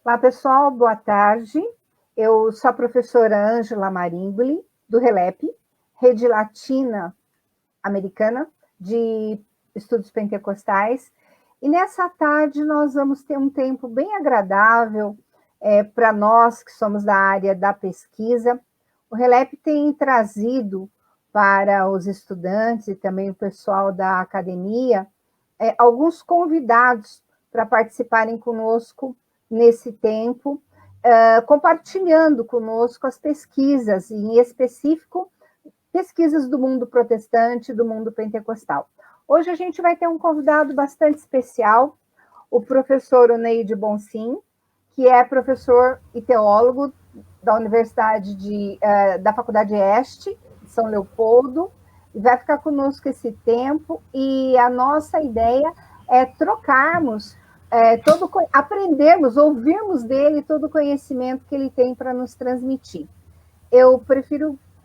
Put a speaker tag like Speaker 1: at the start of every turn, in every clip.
Speaker 1: Olá, pessoal, boa tarde. Eu sou a professora Ângela Marimboli, do RELEP, Rede Latina Americana de Estudos Pentecostais. E nessa tarde nós vamos ter um tempo bem agradável para nós que somos da área da pesquisa. O RELEP tem trazido para os estudantes e também o pessoal da academia alguns convidados para participarem conosco nesse tempo, compartilhando conosco as pesquisas, em específico, pesquisas do mundo protestante, do mundo pentecostal. Hoje a gente vai ter um convidado bastante especial, o professor Oneide Bonsim, que é professor e teólogo da Universidade da Faculdade Este, de São Leopoldo, e vai ficar conosco esse tempo, e a nossa ideia é trocarmos, aprendermos, ouvirmos dele todo o conhecimento que ele tem para nos transmitir.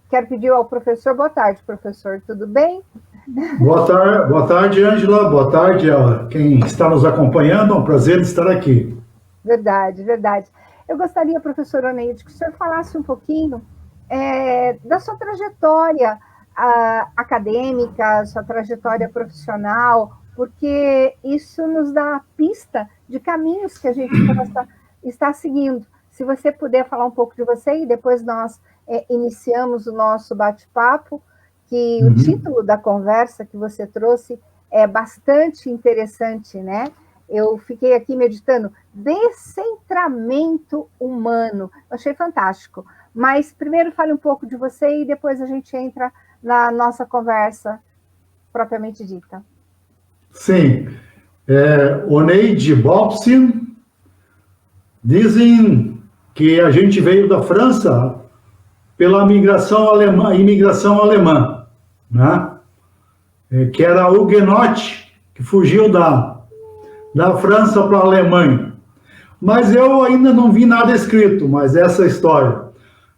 Speaker 1: Quero pedir ao professor, boa tarde, professor, tudo bem?
Speaker 2: Boa tarde, Ângela, boa tarde a quem está nos acompanhando, é um prazer estar aqui.
Speaker 1: Verdade, verdade. Eu gostaria, professor Oneide, que o senhor falasse um pouquinho da sua trajetória acadêmica, sua trajetória profissional, porque isso nos dá a pista de caminhos que a gente está seguindo. Se você puder falar um pouco de você, e depois nós iniciamos o nosso bate-papo, que o título da conversa que você trouxe é bastante interessante, né? Eu fiquei aqui meditando, descentramento humano. Eu achei fantástico. Mas primeiro fale um pouco de você e depois a gente entra na nossa conversa propriamente dita.
Speaker 2: Sim. Oneide Bonsim, dizem que a gente veio da França pela imigração alemã, né? Que era huguenote, que fugiu da França para a Alemanha. Mas eu ainda não vi nada escrito, mas essa história.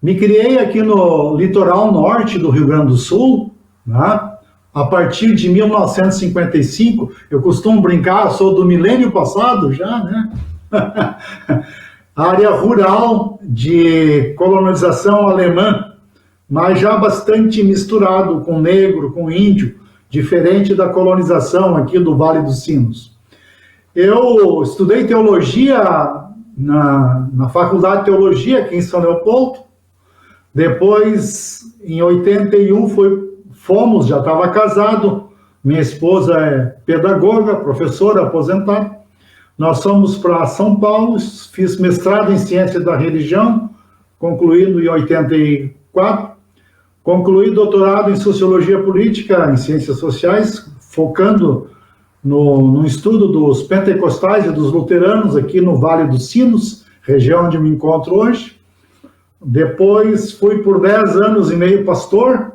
Speaker 2: Me criei aqui no litoral norte do Rio Grande do Sul, né? A partir de 1955, eu costumo brincar, sou do milênio passado já, né? Área rural de colonização alemã, mas já bastante misturado com negro, com índio, diferente da colonização aqui do Vale dos Sinos. Eu estudei teologia na Faculdade de Teologia aqui em São Leopoldo. Depois, em 81, já estava casado. Minha esposa é pedagoga, professora, aposentada. Nós fomos para São Paulo, fiz mestrado em Ciências da Religião, concluído em 84. Concluí doutorado em Sociologia Política, em Ciências Sociais, focando no estudo dos pentecostais e dos luteranos aqui no Vale dos Sinos, região onde me encontro hoje. Depois fui por 10 anos e meio pastor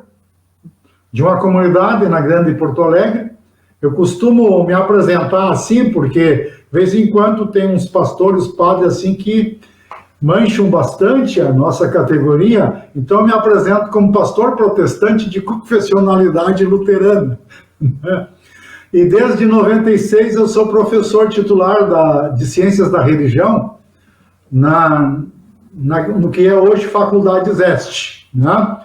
Speaker 2: de uma comunidade na Grande Porto Alegre. Eu costumo me apresentar assim, porque de vez em quando tem uns pastores, padres assim que mancham bastante a nossa categoria, então eu me apresento como pastor protestante de confessionalidade luterana. E desde 96 eu sou professor titular de Ciências da Religião no que é hoje Faculdade Este, né?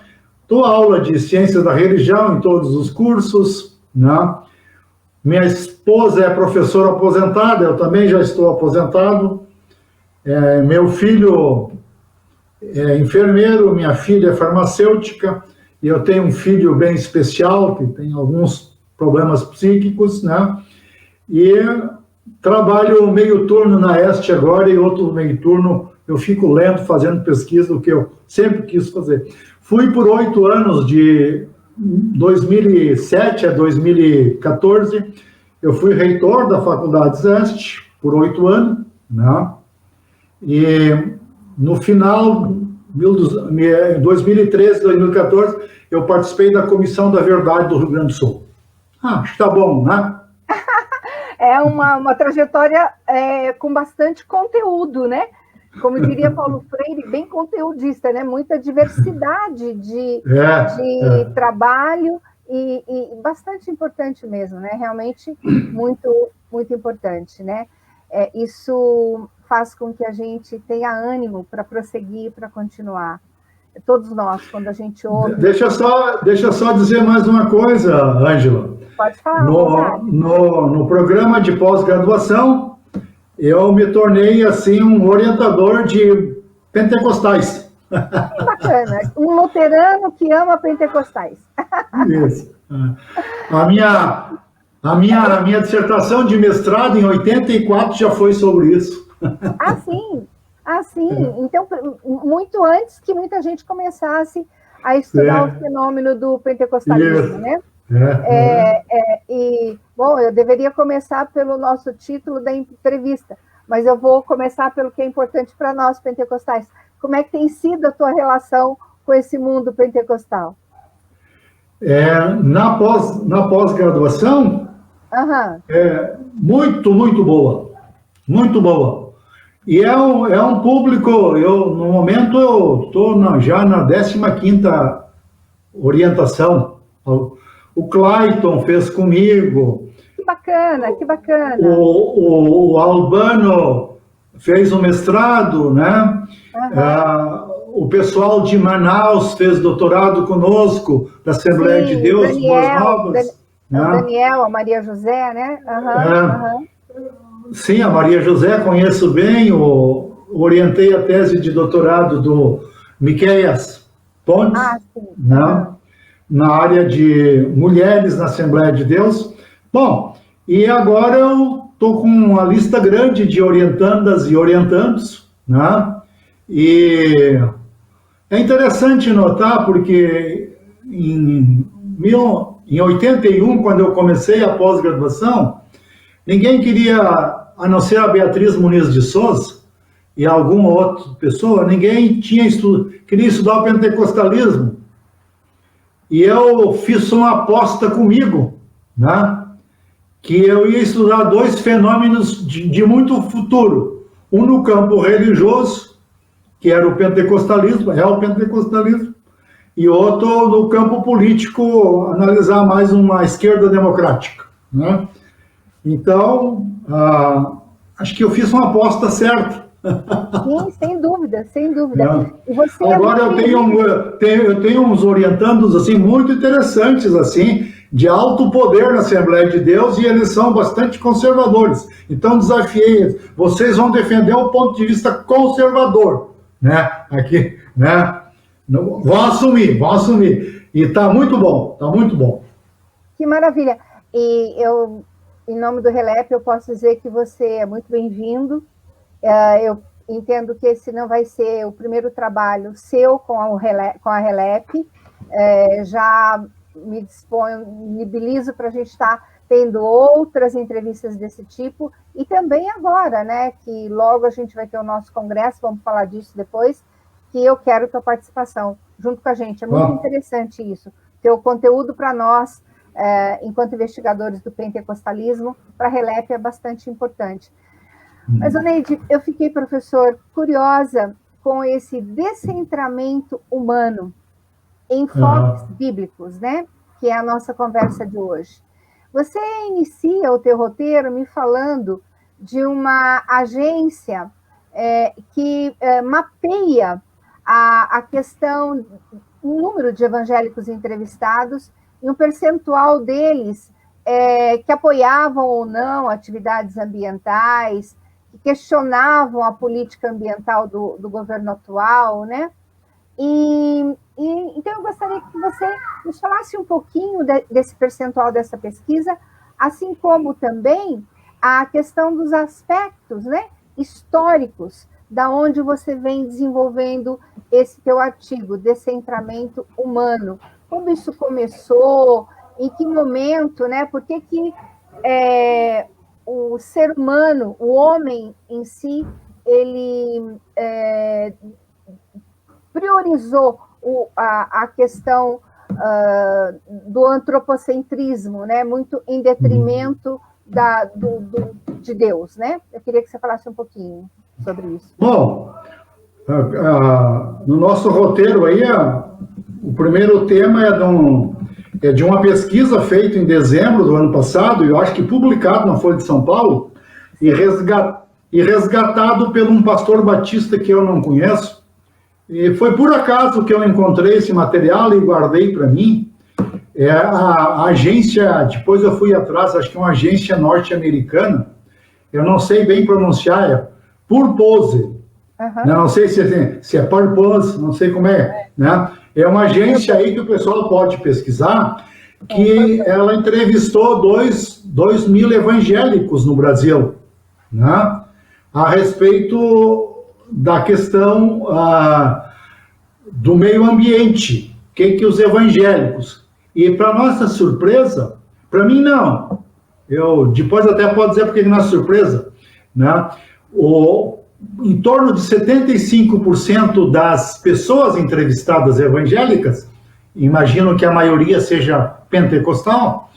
Speaker 2: Dou aula de Ciências da Religião em todos os cursos, né? Minha esposa é professora aposentada, eu também já estou aposentado. Meu filho é enfermeiro, minha filha é farmacêutica, e eu tenho um filho bem especial, que tem alguns problemas psíquicos, né? E trabalho meio turno na Este agora, e outro meio turno eu fico lendo, fazendo pesquisa, o que eu sempre quis fazer. Fui por 8 anos, de 2007 a 2014, eu fui reitor da Faculdade Este por 8 anos, né? E no final, em 2013, 2014, eu participei da Comissão da Verdade do Rio Grande do Sul. Acho que tá bom, né?
Speaker 1: É uma trajetória com bastante conteúdo, né? Como diria Paulo Freire, bem conteudista, né? Muita diversidade de trabalho e bastante importante mesmo, né? Realmente muito, muito importante, né? Isso faz com que a gente tenha ânimo para prosseguir, para continuar. Todos nós, quando a gente ouve...
Speaker 2: Deixa só dizer mais uma coisa, Ângela.
Speaker 1: Pode falar.
Speaker 2: No programa de pós-graduação, eu me tornei, assim, um orientador de pentecostais.
Speaker 1: Que bacana. Um luterano que ama pentecostais.
Speaker 2: Isso. A minha dissertação de mestrado, em 84, já foi sobre isso.
Speaker 1: Ah, sim. Então, muito antes que muita gente começasse a estudar o fenômeno do pentecostalismo, né? Bom, eu deveria começar pelo nosso título da entrevista, mas eu vou começar pelo que é importante para nós, pentecostais. Como é que tem sido a tua relação com esse mundo pentecostal?
Speaker 2: Na pós-graduação, muito, muito boa. Muito boa. E é um público, no momento, eu estou já na 15ª orientação. O Clayton fez comigo.
Speaker 1: Que bacana, que bacana.
Speaker 2: O Albano fez o mestrado, né? O pessoal de Manaus fez doutorado conosco, da Assembleia de Deus, Boas Novas.
Speaker 1: O Daniel, a Maria José, né?
Speaker 2: Sim, a Maria José conheço bem, orientei a tese de doutorado do Miqueias Pontes, né, na área de mulheres na Assembleia de Deus. Bom, e agora eu estou com uma lista grande de orientandas e orientandos, né, e é interessante notar porque em 81, quando eu comecei a pós-graduação, ninguém queria, a não ser a Beatriz Muniz de Souza e alguma outra pessoa, ninguém queria estudar o pentecostalismo. E eu fiz uma aposta comigo, né, que eu ia estudar 2 fenômenos de muito futuro. Um no campo religioso, que era o pentecostalismo, e outro no campo político, analisar mais uma esquerda democrática, né? Então, acho que eu fiz uma aposta certa.
Speaker 1: Sim, sem dúvida, sem dúvida. E você
Speaker 2: agora eu tenho uns orientandos assim, muito interessantes, assim, de alto poder na Assembleia de Deus, e eles são bastante conservadores. Então, desafiei eles. Vocês vão defender o ponto de vista conservador, né? Aqui, né? Vão assumir. E está muito bom, está muito bom.
Speaker 1: Que maravilha. E eu... Em nome do RELEP, eu posso dizer que você é muito bem-vindo. Eu entendo que esse não vai ser o primeiro trabalho seu com a RELEP. Já me disponibilizo para a gente estar tendo outras entrevistas desse tipo. E também agora, né, que logo a gente vai ter o nosso congresso, vamos falar disso depois, que eu quero tua participação junto com a gente. É muito interessante isso. Ter o conteúdo para nós, enquanto investigadores do pentecostalismo, para a RELEP é bastante importante. Mas, Oneide, eu fiquei, professor, curiosa com esse descentramento humano em enfoques bíblicos, né? Que é a nossa conversa de hoje. Você inicia o teu roteiro me falando de uma agência que mapeia a questão, o número de evangélicos entrevistados e um percentual deles que apoiavam ou não atividades ambientais, que questionavam a política ambiental do governo atual, né? Então, eu gostaria que você nos falasse um pouquinho desse percentual dessa pesquisa, assim como também a questão dos aspectos, né, históricos, da onde você vem desenvolvendo esse teu artigo, Descentramento Humano. Quando isso começou, em que momento, né? Por que o ser humano, o homem em si, ele priorizou a questão do antropocentrismo, né? Muito em detrimento de Deus, né? Eu queria que você falasse um pouquinho sobre isso.
Speaker 2: Bom, no nosso roteiro aí, o primeiro tema é de uma pesquisa feita em dezembro do ano passado, eu acho que publicado na Folha de São Paulo, e e resgatado por um pastor batista que eu não conheço. E foi por acaso que eu encontrei esse material e guardei para mim. É a agência, depois eu fui atrás, acho que é uma agência norte-americana, eu não sei bem pronunciar, é Purpose. Uhum. Não sei se é Purpose, não sei como é, né? É uma agência aí que o pessoal pode pesquisar, que ela entrevistou 2.000 evangélicos no Brasil, né? A respeito da questão do meio ambiente, que os evangélicos, e para nossa surpresa, para mim não, eu depois até posso dizer porque não é surpresa, né? Em torno de 75% das pessoas entrevistadas evangélicas, imagino que a maioria seja pentecostal,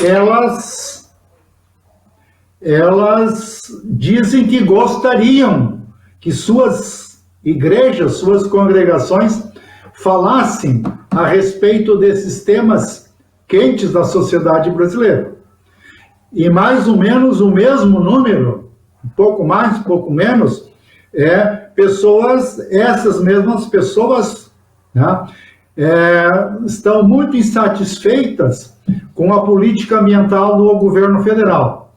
Speaker 2: elas dizem que gostariam que suas igrejas, suas congregações falassem a respeito desses temas quentes da sociedade brasileira. E mais ou menos o mesmo número, um pouco mais, um pouco menos, essas mesmas pessoas, né, estão muito insatisfeitas com a política ambiental do governo federal.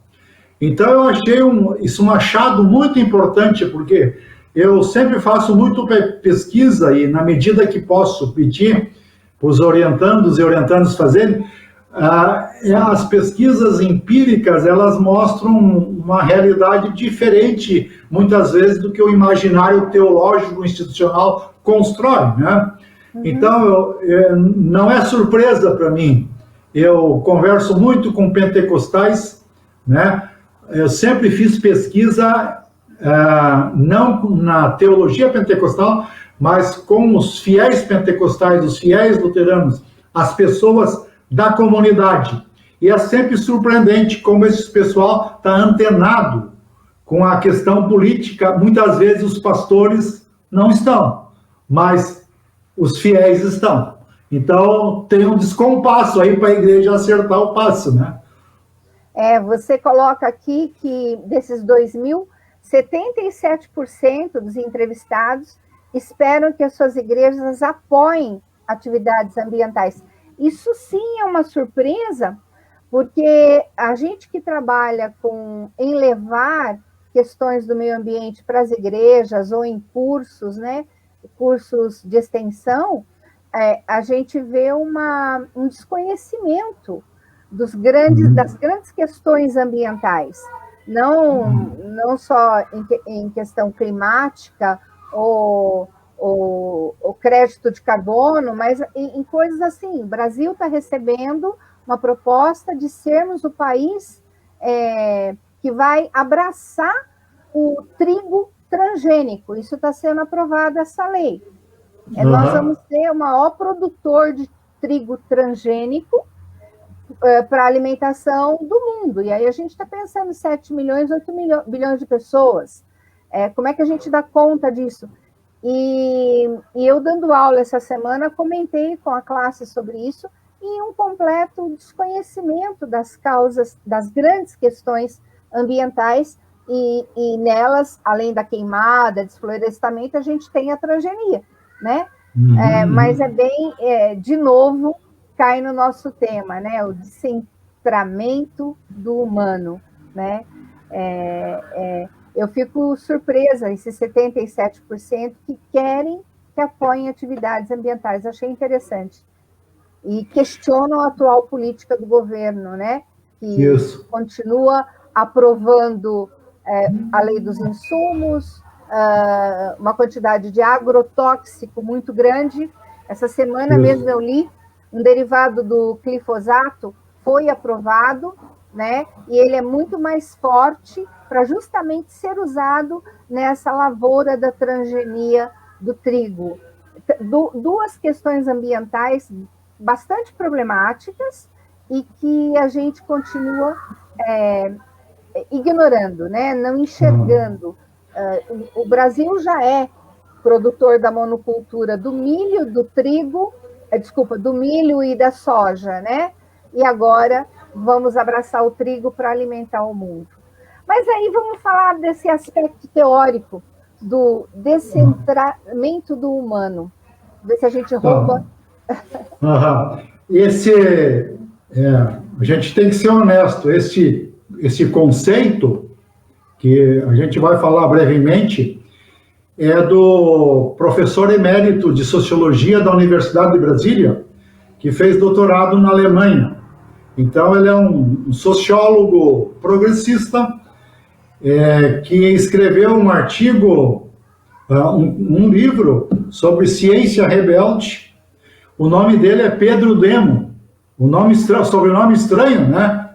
Speaker 2: Então, eu achei isso um achado muito importante, porque eu sempre faço muito pesquisa e, na medida que posso pedir para os orientandos e orientandos fazerem, as pesquisas empíricas, elas mostram uma realidade diferente, muitas vezes, do que o imaginário teológico institucional constrói, né? Uhum. Então, não é surpresa para mim. Eu converso muito com pentecostais, né? Eu sempre fiz pesquisa, não na teologia pentecostal, mas com os fiéis pentecostais, os fiéis luteranos, as pessoas da comunidade. E é sempre surpreendente como esse pessoal está antenado com a questão política. Muitas vezes os pastores não estão, mas os fiéis estão. Então, tem um descompasso aí para a igreja acertar o passo, né?
Speaker 1: Você coloca aqui que desses 2.000, 77% dos entrevistados esperam que as suas igrejas apoiem atividades ambientais. Isso sim é uma surpresa, porque a gente que trabalha em levar questões do meio ambiente para as igrejas ou em cursos, né, cursos de extensão, a gente vê um desconhecimento das grandes questões ambientais, não só em questão climática ou crédito de carbono, mas em coisas assim. O Brasil está recebendo uma proposta de sermos o país que vai abraçar o trigo transgênico. Isso está sendo aprovado, essa lei. Uhum. Nós vamos ser o maior produtor de trigo transgênico para alimentação do mundo. E aí a gente está pensando em 7 milhões, 8 bilhões de pessoas. Como é que a gente dá conta disso? E eu, dando aula essa semana, comentei com a classe sobre isso e um completo desconhecimento das causas, das grandes questões ambientais, e nelas, além da queimada, desflorestamento, a gente tem a transgenia, né? Uhum. Mas de novo, cai no nosso tema, né? O descentramento do humano, né? Eu fico surpresa, esses 77% que querem que apoiem atividades ambientais. Achei interessante. E questionam a atual política do governo, né? Que Isso. Continua aprovando a lei dos insumos, uma quantidade de agrotóxico muito grande. Essa semana mesmo eu li um derivado do glifosato foi aprovado, né? E ele é muito mais forte para justamente ser usado nessa lavoura da transgenia do trigo. Duas questões ambientais bastante problemáticas e que a gente continua ignorando, né? Não enxergando. O Brasil já é produtor da monocultura do milho, do trigo, do milho e da soja, né? E agora vamos abraçar o trigo para alimentar o mundo. Mas aí vamos falar desse aspecto teórico do descentramento do humano. Ver se a gente rouba.
Speaker 2: A gente tem que ser honesto. Esse conceito, que a gente vai falar brevemente, é do professor emérito de Sociologia da Universidade de Brasília, que fez doutorado na Alemanha. Então, ele é um sociólogo progressista que escreveu um artigo, um livro sobre ciência rebelde. O nome dele é Pedro Demo. Sobrenome estranho, né?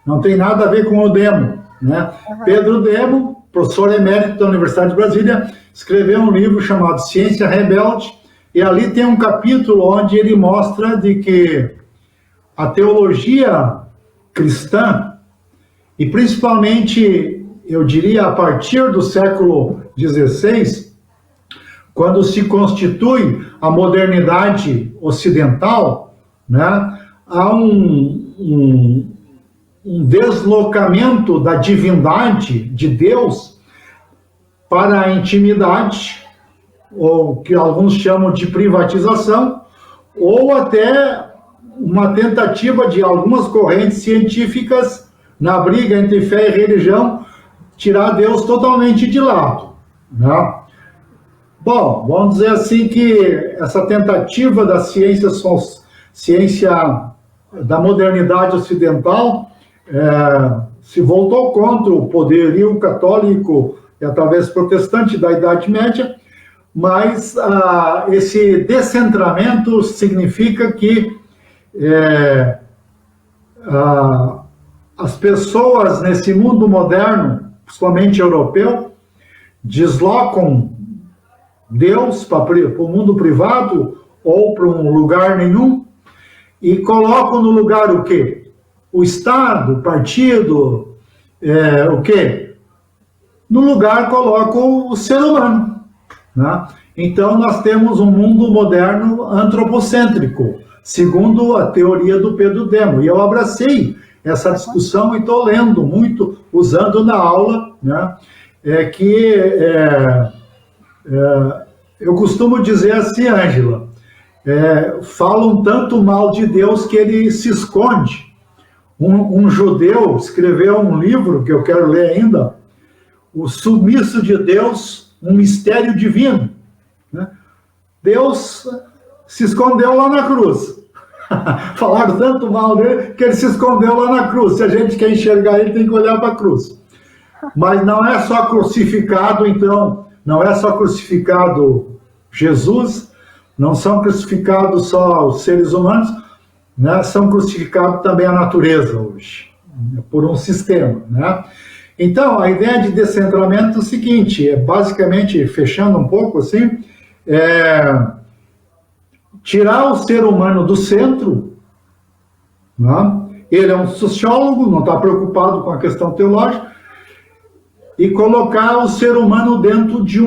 Speaker 2: Não tem nada a ver com o Demo, né? Pedro Demo, professor emérito da Universidade de Brasília, escreveu um livro chamado Ciência Rebelde, e ali tem um capítulo onde ele mostra de que a teologia cristã, e principalmente, eu diria, a partir do século XVI, quando se constitui a modernidade ocidental, né, há um deslocamento da divindade de Deus para a intimidade, ou que alguns chamam de privatização, ou até uma tentativa de algumas correntes científicas, na briga entre fé e religião, tirar Deus totalmente de lado, né? Bom, vamos dizer assim que essa tentativa da ciência da modernidade ocidental se voltou contra o poderio católico e através protestante da Idade Média, mas esse descentramento significa que as pessoas nesse mundo moderno, principalmente europeu, deslocam Deus para o mundo privado ou para um lugar nenhum e colocam no lugar o quê? O Estado, o partido, o quê? No lugar colocam o ser humano, né? Então nós temos um mundo moderno antropocêntrico, segundo a teoria do Pedro Demo. E eu abracei essa discussão e estou lendo muito, usando na aula, né? Eu costumo dizer assim, Ângela, falam tanto mal de Deus que ele se esconde. Um judeu escreveu um livro, que eu quero ler ainda, O Sumiço de Deus, um Mistério Divino, né? Deus se escondeu lá na cruz. Falaram tanto mal dele que ele se escondeu lá na cruz. Se a gente quer enxergar ele, tem que olhar para a cruz. Mas não é só crucificado, então, não é só crucificado Jesus, não são crucificados só os seres humanos, né? São crucificados também a natureza hoje, por um sistema, né? Então, a ideia de descentramento é o seguinte, basicamente, fechando um pouco assim, tirar o ser humano do centro, né? Ele é um sociólogo, não está preocupado com a questão teológica, e colocar o ser humano dentro de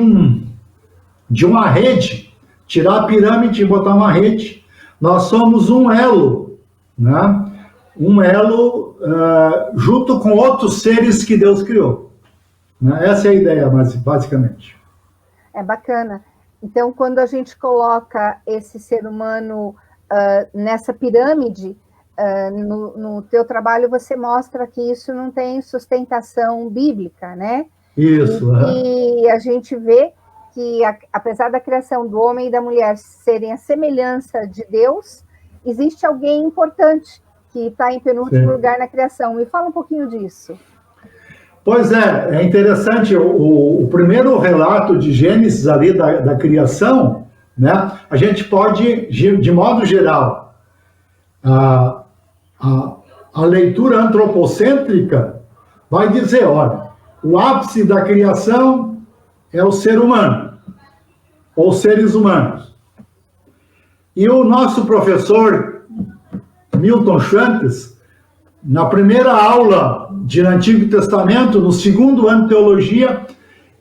Speaker 2: uma rede, tirar a pirâmide e botar uma rede. Nós somos um elo, né? Um elo junto com outros seres que Deus criou, né? Essa é a ideia, basicamente.
Speaker 1: É bacana. Então, quando a gente coloca esse ser humano nessa pirâmide, no teu trabalho você mostra que isso não tem sustentação bíblica, né?
Speaker 2: Isso.
Speaker 1: E a gente vê que, apesar da criação do homem e da mulher serem a semelhança de Deus, existe alguém importante que está em penúltimo lugar na criação. Me fala um pouquinho disso.
Speaker 2: Pois é interessante, o primeiro relato de Gênesis ali da criação, né, a gente pode, de modo geral, a leitura antropocêntrica vai dizer, olha, o ápice da criação é o ser humano, ou seres humanos. E o nosso professor Milton Schwantes, na primeira aula de Antigo Testamento, no segundo ano de teologia,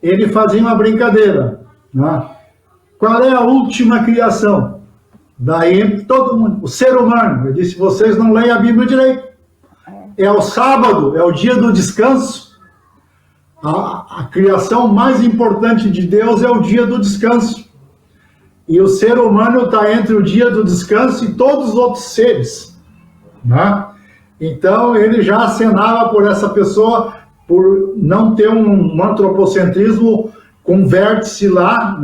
Speaker 2: ele fazia uma brincadeira, né? Qual é a última criação? Daí todo mundo, o ser humano, eu disse, vocês não leem a Bíblia direito. É o sábado, é o dia do descanso, a criação mais importante de Deus é o dia do descanso. E o ser humano está entre o dia do descanso e todos os outros seres, né? Então, ele já acenava por essa pessoa, por não ter um antropocentrismo com vértice lá,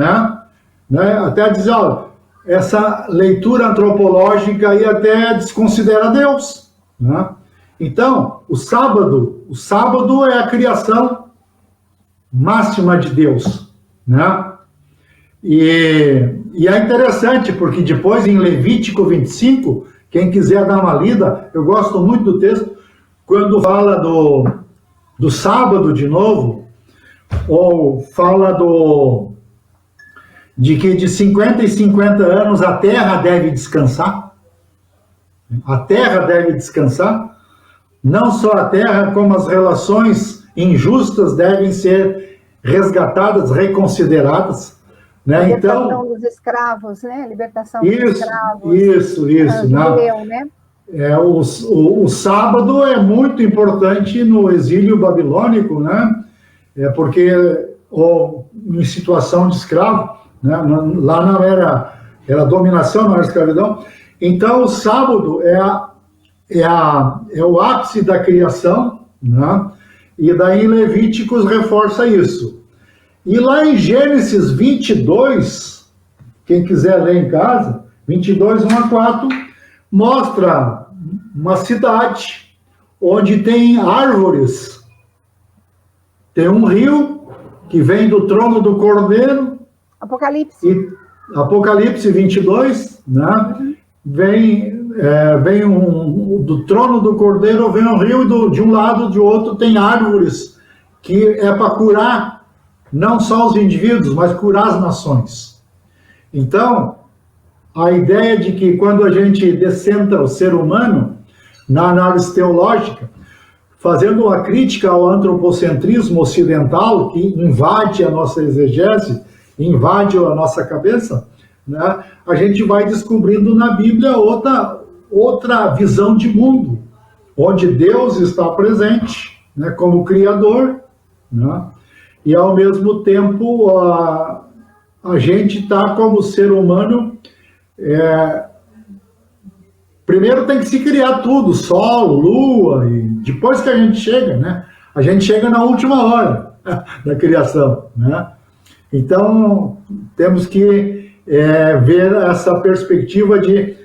Speaker 2: né? Até dizer, olha, essa leitura antropológica aí até desconsidera Deus, né? Então, o sábado é a criação máxima de Deus, né? E é interessante, porque depois em Levítico 25, quem quiser dar uma lida, eu gosto muito do texto, quando fala do sábado de novo, ou fala de que de 50 em 50 anos a terra deve descansar. A terra deve descansar. Não só a terra, como as relações injustas devem ser resgatadas, reconsideradas. Né?
Speaker 1: Libertação dos escravos, né? Libertação dos escravos.
Speaker 2: Isso.
Speaker 1: Judeu, né?
Speaker 2: O sábado é muito importante no exílio babilônico, né? Porque em situação de escravo, né? Lá não era dominação, não era escravidão. Então, o sábado é o ápice da criação, né? E daí Levíticos reforça isso. E lá em Gênesis 22, quem quiser ler em casa, 22, 1 a 4, mostra uma cidade onde tem árvores, tem um rio que vem do trono do Cordeiro. Apocalipse 22, né? Do trono do Cordeiro vem um rio e de um lado de outro tem árvores que é para curar não só os indivíduos, mas curar as nações. Então, a ideia de que quando a gente descenta o ser humano na análise teológica, fazendo uma crítica ao antropocentrismo ocidental que invade a nossa exegese, invade a nossa cabeça, né, a gente vai descobrindo na Bíblia outra visão de mundo, onde Deus está presente, né, como Criador, né, e ao mesmo tempo a gente está como ser humano. Primeiro tem que se criar tudo, Sol, Lua, e depois que a gente chega, né? A gente chega na última hora da criação, né? Então, temos que ver essa perspectiva de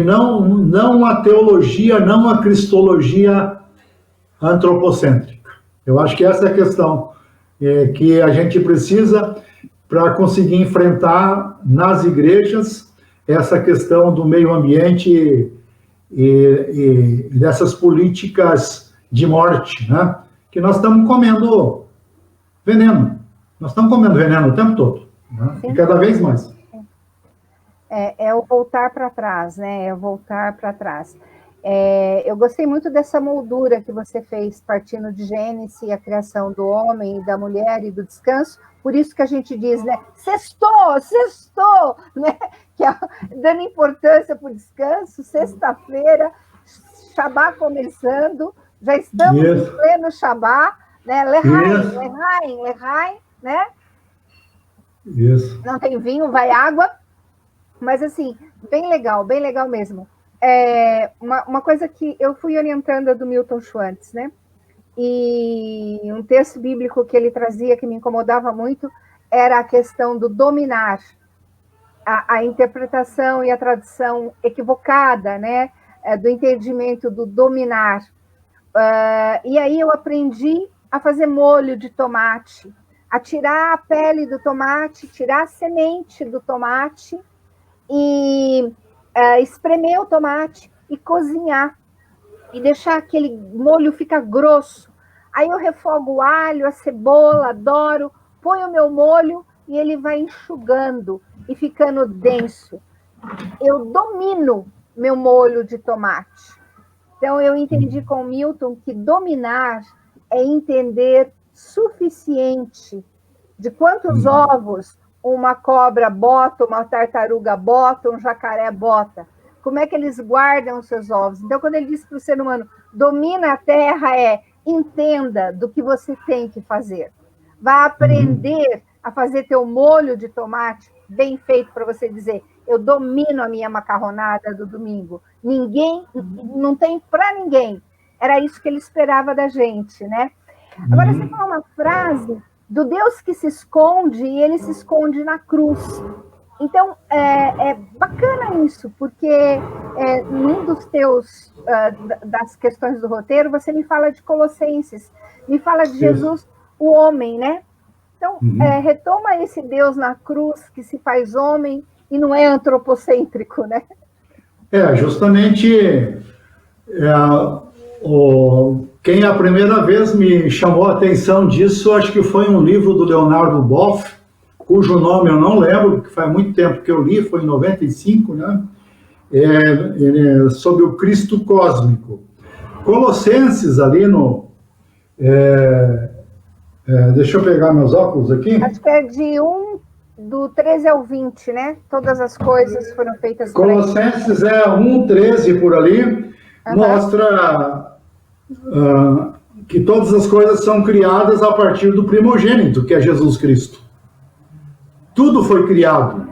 Speaker 2: não a teologia, não a cristologia antropocêntrica. Eu acho que essa é a questão que a gente precisa para conseguir enfrentar nas igrejas essa questão do meio ambiente e dessas políticas de morte, né? Que nós estamos comendo veneno. Nós estamos comendo veneno o tempo todo, né? E cada vez mais.
Speaker 1: É o voltar para trás, né? É o voltar para trás. Eu gostei muito dessa moldura que você fez, partindo de Gênesis, a criação do homem e da mulher e do descanso. Por isso que a gente diz, né? Sextou, né? Que dando importância para o descanso, sexta-feira, Shabá começando, já estamos em pleno Shabá, né? Lehaim, né?
Speaker 2: Isso.
Speaker 1: Não tem vinho, vai água, mas assim, bem legal mesmo. Uma coisa que eu fui orientando do Milton Schwantz, né? E um texto bíblico que ele trazia que me incomodava muito era a questão do dominar, a interpretação e a tradução equivocada, né? Do entendimento do dominar. E aí eu aprendi a fazer molho de tomate, a tirar a pele do tomate, tirar a semente do tomate e espremer o tomate e cozinhar e deixar aquele molho ficar grosso. Aí eu refogo o alho, a cebola, adoro, ponho o meu molho e ele vai enxugando e ficando denso. Eu domino meu molho de tomate. Então eu entendi com o Milton que dominar é entender suficiente de quantos ovos uma cobra bota, uma tartaruga bota, um jacaré bota. Como é que eles guardam os seus ovos? Então, quando ele diz para o ser humano, domina a terra, entenda do que você tem que fazer. Vá aprender a fazer teu molho de tomate bem feito para você dizer, eu domino a minha macarronada do domingo. Ninguém, não tem para ninguém. Era isso que ele esperava da gente, né? Agora, você fala uma frase do Deus que se esconde, e ele se esconde na cruz. Então, é bacana isso, porque num dos teus, das questões do roteiro, você me fala de Colossenses, me fala de Jesus, o homem, né? Então, retoma esse Deus na cruz, que se faz homem, e não é antropocêntrico, né?
Speaker 2: Justamente, quem a primeira vez me chamou a atenção disso, acho que foi um livro do Leonardo Boff, cujo nome eu não lembro, porque faz muito tempo que eu li, foi em 95, né? Sobre o Cristo cósmico. Colossenses, ali no... deixa eu pegar meus óculos aqui.
Speaker 1: Acho que é do 13 ao 20, né? Todas as coisas foram feitas...
Speaker 2: Colossenses 1, 13 por ali, mostra que todas as coisas são criadas a partir do primogênito, que é Jesus Cristo. Tudo foi criado,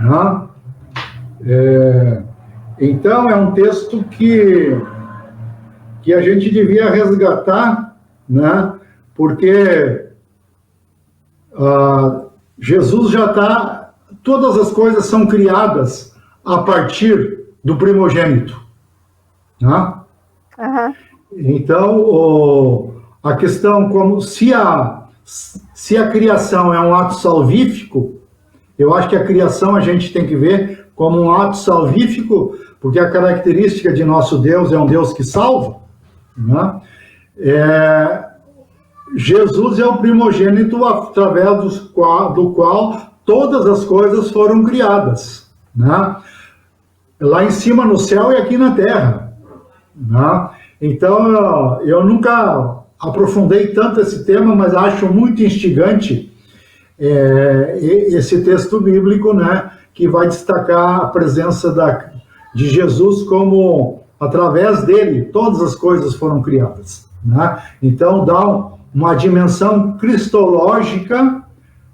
Speaker 2: né? Então, é um texto que a gente devia resgatar, né? Porque Jesus já está... Todas as coisas são criadas a partir do primogênito, né? Então, a questão, como se a criação é um ato salvífico, eu acho que a criação a gente tem que ver como um ato salvífico, porque a característica de nosso Deus é um Deus que salva, né? Jesus é o primogênito através do qual todas as coisas foram criadas, né? Lá em cima no céu e aqui na terra, né? Então, eu nunca aprofundei tanto esse tema, mas acho muito instigante esse texto bíblico, né, que vai destacar a presença de Jesus como, através dele, todas as coisas foram criadas, né? Então, dá uma dimensão cristológica,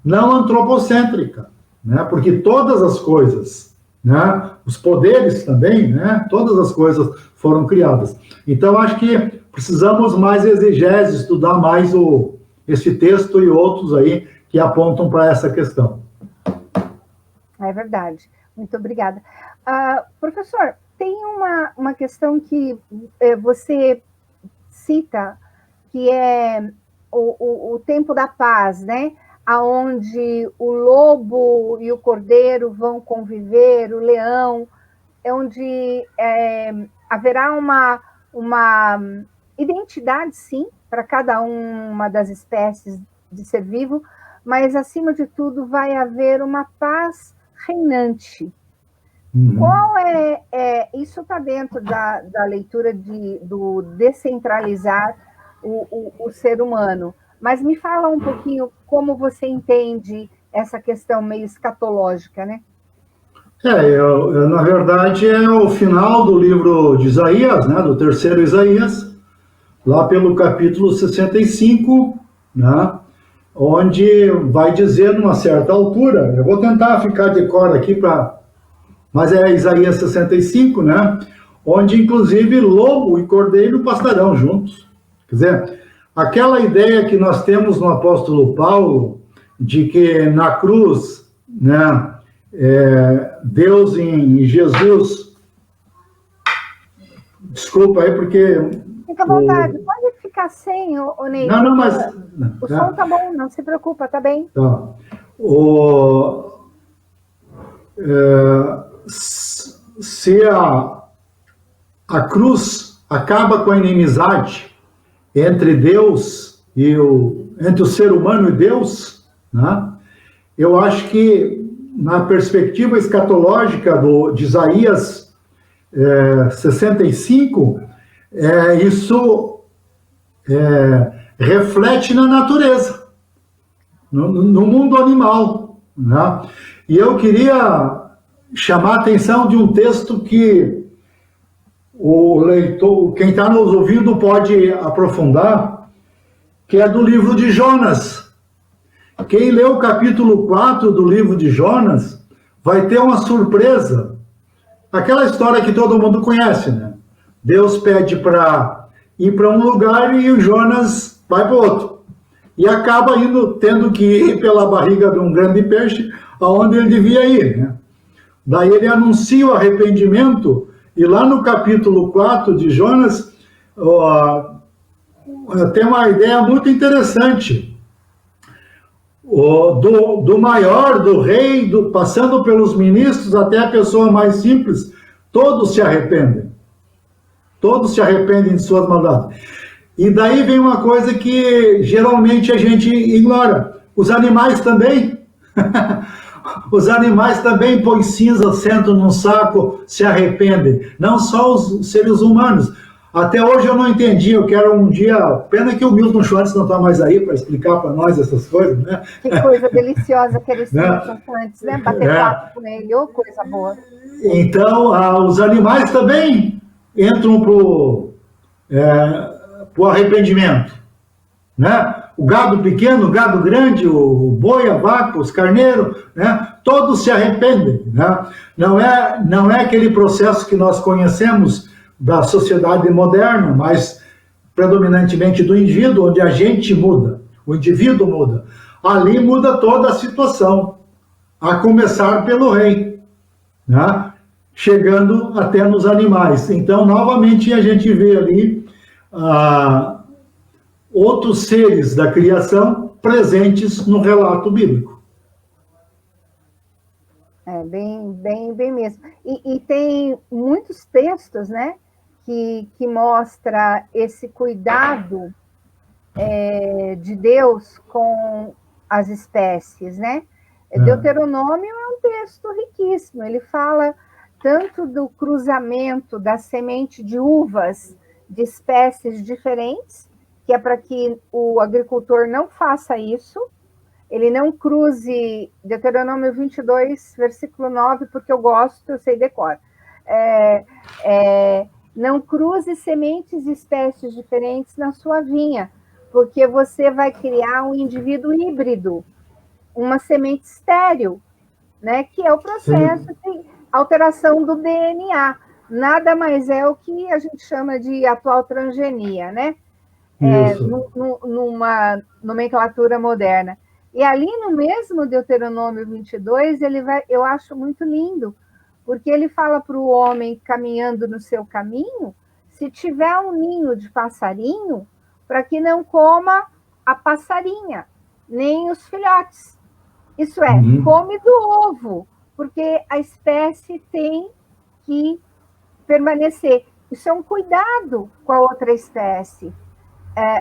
Speaker 2: não antropocêntrica, né? Porque todas as coisas, né, os poderes também, né, todas as coisas foram criadas. Então, acho que precisamos mais exegese, estudar mais esse texto e outros aí que apontam para essa questão.
Speaker 1: É verdade. Muito obrigada. Professor, tem uma questão que você cita, que é o tempo da paz, né? Onde o lobo e o cordeiro vão conviver, o leão, onde haverá uma identidade, sim, para cada uma das espécies de ser vivo, mas, acima de tudo, vai haver uma paz reinante. Qual isso está dentro da leitura do descentralizar o ser humano, mas me fala um pouquinho como você entende essa questão meio escatológica, né?
Speaker 2: Na verdade, é o final do livro de Isaías, né, do terceiro Isaías, lá pelo capítulo 65, né, onde vai dizer, numa certa altura, eu vou tentar ficar de cor aqui, mas é Isaías 65, né, onde, inclusive, lobo e cordeiro pastarão juntos. Quer dizer, aquela ideia que nós temos no apóstolo Paulo, de que na cruz, né, Deus em Jesus... Desculpa aí, porque...
Speaker 1: Fica à vontade, pode ficar sem, Ney.
Speaker 2: Não, mas...
Speaker 1: O som tá bom, não se preocupa, tá bem.
Speaker 2: Tá. Se a cruz acaba com a inimizade entre Deus entre o ser humano e Deus, né? Eu acho que na perspectiva escatológica de Isaías 65, isso reflete na natureza, no mundo animal, né? E eu queria chamar a atenção de um texto que o leitor, quem está nos ouvindo pode aprofundar, que é do livro de Jonas. Quem lê o capítulo 4 do livro de Jonas vai ter uma surpresa. Aquela história que todo mundo conhece, né? Deus pede para ir para um lugar e o Jonas vai para outro. E acaba tendo que ir pela barriga de um grande peixe aonde ele devia ir, né? Daí ele anuncia o arrependimento, e lá no capítulo 4 de Jonas, tem uma ideia muito interessante. Do maior, do rei, passando pelos ministros até a pessoa mais simples, todos se arrependem. Todos se arrependem de suas maldades. E daí vem uma coisa que geralmente a gente ignora. Os animais também. Os animais também põem cinza, sentam num saco, se arrependem. Não só os seres humanos. Até hoje eu não entendi, eu quero um dia... Pena que o Milton Schwartz não está mais aí para explicar para nós essas coisas, né?
Speaker 1: Que coisa deliciosa que eles tinham antes, né? Bater papo com ele, ô coisa boa.
Speaker 2: Então, os animais também entram pro arrependimento, né? O gado pequeno, o gado grande, o boi, a vaca, os carneiros, né? Todos se arrependem, né? Não é aquele processo que nós conhecemos da sociedade moderna, mas predominantemente do indivíduo, onde a gente muda, o indivíduo muda. Ali muda toda a situação, a começar pelo rei, né? Chegando até nos animais. Então, novamente, a gente vê ali outros seres da criação presentes no relato bíblico.
Speaker 1: Bem mesmo. E tem muitos textos, né, que mostra esse cuidado de Deus com as espécies, né? Deuteronômio é um texto riquíssimo. Ele fala tanto do cruzamento da semente de uvas de espécies diferentes, que é para que o agricultor não faça isso, ele não cruze, Deuteronômio 22, versículo 9, porque eu gosto, eu sei decor. Não cruze sementes de espécies diferentes na sua vinha, porque você vai criar um indivíduo híbrido, uma semente estéril, né, que é o processo de alteração do DNA. Nada mais é o que a gente chama de atual transgenia, né? Numa nomenclatura moderna. E ali no mesmo Deuteronômio 22, eu acho muito lindo, porque ele fala para o homem caminhando no seu caminho, se tiver um ninho de passarinho, para que não coma a passarinha, nem os filhotes. Isso é, come do ovo, porque a espécie tem que permanecer. Isso é um cuidado com a outra espécie.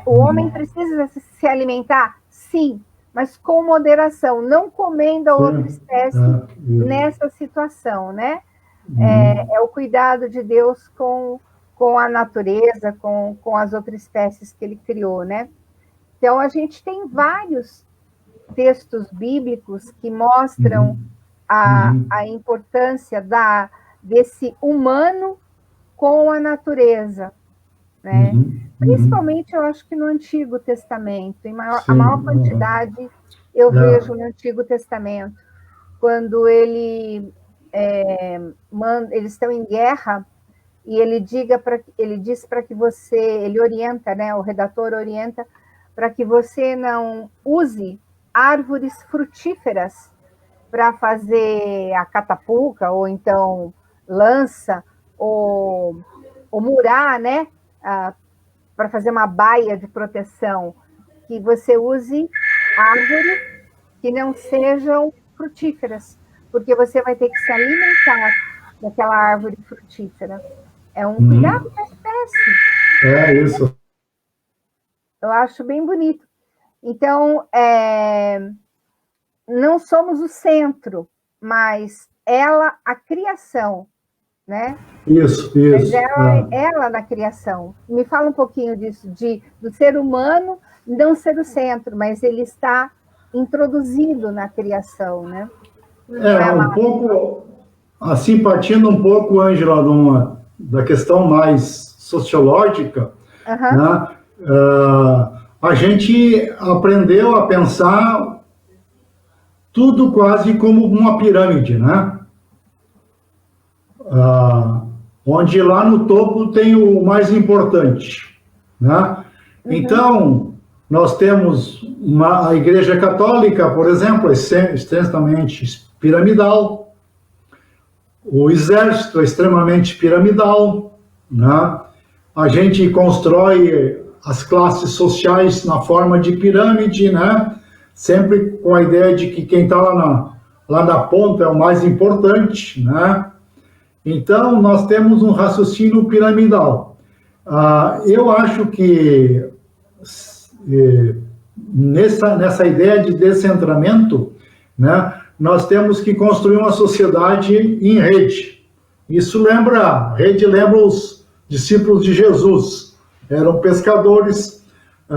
Speaker 1: O homem precisa se alimentar? Sim, mas com moderação, não comendo a outra espécie nessa situação, né? É o cuidado de Deus com a natureza, com as outras espécies que ele criou, né? Então, a gente tem vários textos bíblicos que mostram a importância desse humano com a natureza, né? Principalmente, eu acho que no Antigo Testamento, a maior quantidade eu vejo no Antigo Testamento, quando eles estão em guerra e ele diz para que você, ele orienta, né? O redator orienta para que você não use árvores frutíferas para fazer a catapulta, ou então lança, ou murar, né? Para fazer uma baia de proteção, que você use árvores que não sejam frutíferas, porque você vai ter que se alimentar daquela árvore frutífera. É um cuidado da espécie.
Speaker 2: Isso.
Speaker 1: Eu acho bem bonito. Então, não somos o centro, mas a criação, né?
Speaker 2: Isso.
Speaker 1: Mas ela na criação. Me fala um pouquinho disso, do ser humano não ser o centro, mas ele está introduzido na criação, né?
Speaker 2: Um pouco, assim, partindo um pouco, Ângela, da questão mais sociológica,
Speaker 1: Aham.
Speaker 2: né, a gente aprendeu a pensar tudo quase como uma pirâmide, né? Onde lá no topo tem o mais importante, né?
Speaker 1: Uhum.
Speaker 2: Então, nós temos a Igreja Católica, por exemplo, é extremamente piramidal, o Exército é extremamente piramidal, né? A gente constrói as classes sociais na forma de pirâmide, né? Sempre com a ideia de que quem está lá na ponta é o mais importante, né? Então, nós temos um raciocínio piramidal. Eu acho que nessa ideia de descentramento, né, nós temos que construir uma sociedade em rede. A rede lembra os discípulos de Jesus, eram pescadores,